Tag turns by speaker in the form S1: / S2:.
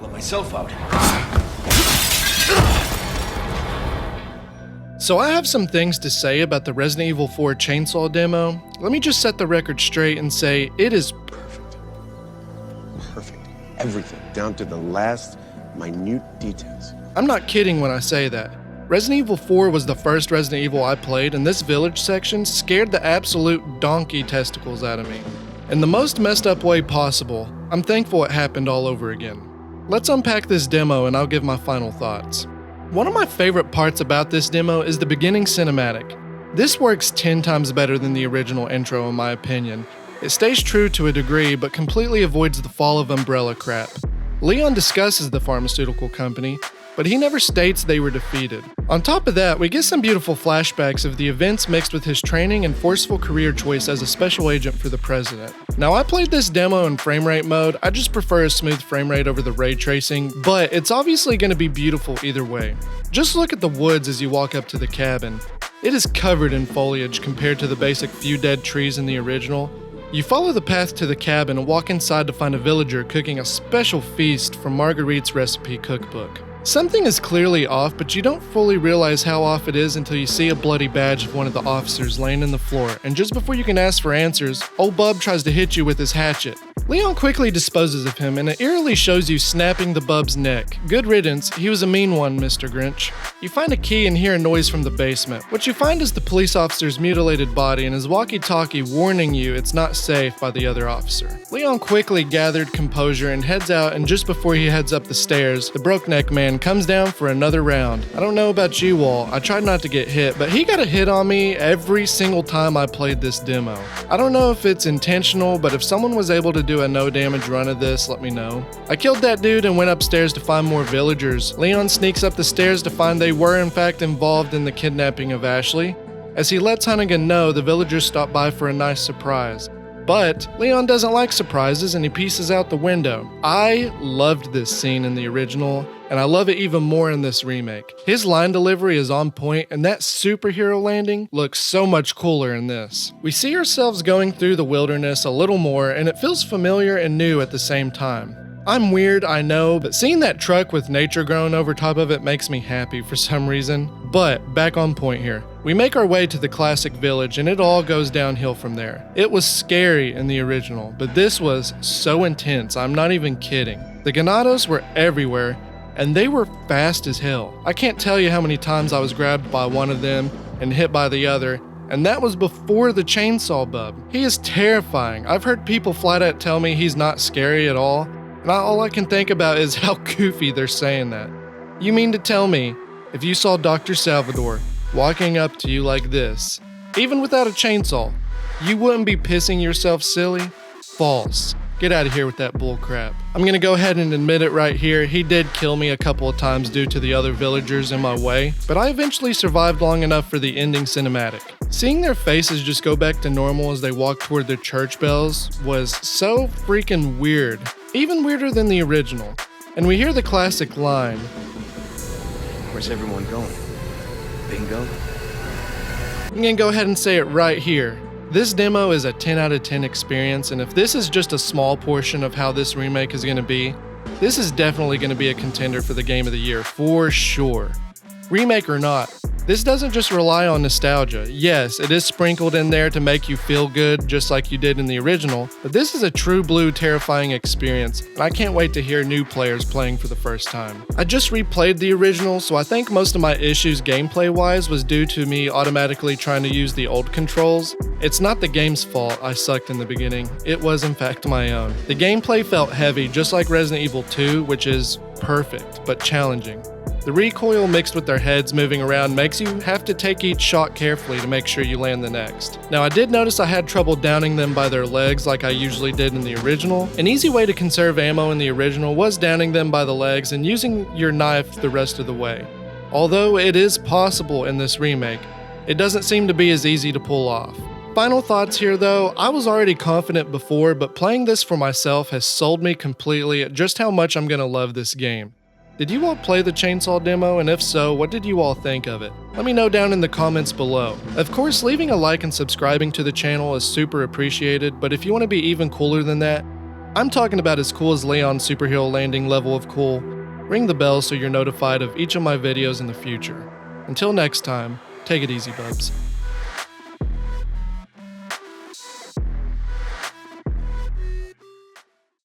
S1: Let myself out.
S2: So I have some things to say about the Resident Evil 4 chainsaw demo. Let me just set the record straight and say it is
S3: Perfect. Perfect. Everything, down to the last minute details.
S2: I'm not kidding when I say that. Resident Evil 4 was the first Resident Evil I played, and this village section scared the absolute donkey testicles out of me. In the most messed up way possible. I'm thankful it happened all over again. Let's unpack this demo and I'll give my final thoughts. One of my favorite parts about this demo is the beginning cinematic. This works 10 times better than the original intro in my opinion. It stays true to a degree, but completely avoids the fall of Umbrella crap. Leon discusses the pharmaceutical company, but he never states they were defeated. On top of that, we get some beautiful flashbacks of the events mixed with his training and forceful career choice as a special agent for the president. Now, I played this demo in frame rate mode. I just prefer a smooth frame rate over the ray tracing, but it's obviously going to be beautiful either way. Just look at the woods as you walk up to the cabin. It is covered in foliage compared to the basic few dead trees in the original. You follow the path to the cabin and walk inside to find a villager cooking a special feast from Marguerite's recipe cookbook. Something is clearly off, but you don't fully realize how off it is until you see a bloody badge of one of the officers laying in the floor, and just before you can ask for answers, old Bub tries to hit you with his hatchet. Leon quickly disposes of him, and it eerily shows you snapping the Bub's neck. Good riddance, he was a mean one, Mr. Grinch. You find a key and hear a noise from the basement. What you find is the police officer's mutilated body and his walkie-talkie warning you it's not safe by the other officer. Leon quickly gathered composure and heads out, and just before he heads up the stairs, the broke neck man comes down for another round. I don't know about you all, I tried not to get hit, but he got a hit on me every single time I played this demo. I don't know if it's intentional, but if someone was able to do a no damage run of this, let me know. I killed that dude and went upstairs to find more villagers. Leon sneaks up the stairs to find they were in fact involved in the kidnapping of Ashley. As he lets Hunnigan know, the villagers stop by for a nice surprise. But Leon doesn't like surprises and he pieces out the window. I loved this scene in the original, and I love it even more in this remake. His line delivery is on point, and that superhero landing looks so much cooler in this. We see ourselves going through the wilderness a little more, and it feels familiar and new at the same time. I'm weird, I know, but seeing that truck with nature growing over top of it makes me happy for some reason. But back on point here. We make our way to the classic village and it all goes downhill from there. It was scary in the original, but this was so intense, I'm not even kidding. The Ganados were everywhere and they were fast as hell. I can't tell you how many times I was grabbed by one of them and hit by the other, and that was before the chainsaw bub. He is terrifying. I've heard people flat out tell me he's not scary at all, and all I can think about is how goofy they're saying that. You mean to tell me, if you saw Dr. Salvador walking up to you like this, even without a chainsaw, you wouldn't be pissing yourself silly? False. Get out of here with that bull crap. I'm gonna go ahead and admit it right here, he did kill me a couple of times due to the other villagers in my way, but I eventually survived long enough for the ending cinematic. Seeing their faces just go back to normal as they walk toward their church bells was so freaking weird. Even weirder than the original. And we hear the classic line,
S1: Where's everyone going? Bingo?
S2: I'm gonna go ahead and say it right here. This demo is a 10 out of 10 experience, and if this is just a small portion of how this remake is gonna be, this is definitely gonna be a contender for the Game of the Year, for sure. Remake or not, this doesn't just rely on nostalgia. Yes, it is sprinkled in there to make you feel good, just like you did in the original, but this is a true blue terrifying experience, and I can't wait to hear new players playing for the first time. I just replayed the original, so I think most of my issues gameplay-wise was due to me automatically trying to use the old controls. It's not the game's fault I sucked in the beginning, it was in fact my own. The gameplay felt heavy, just like Resident Evil 2, which is perfect, but challenging. The recoil mixed with their heads moving around makes you have to take each shot carefully to make sure you land the next. Now I did notice I had trouble downing them by their legs like I usually did in the original. An easy way to conserve ammo in the original was downing them by the legs and using your knife the rest of the way. Although it is possible in this remake, it doesn't seem to be as easy to pull off. Final thoughts here though, I was already confident before, but playing this for myself has sold me completely at just how much I'm gonna love this game. Did you all play the chainsaw demo, and if so, what did you all think of it? Let me know down in the comments below. Of course, leaving a like and subscribing to the channel is super appreciated, but if you want to be even cooler than that, I'm talking about as cool as Leon's superhero landing level of cool. Ring the bell so you're notified of each of my videos in the future. Until next time, take it easy, bubs.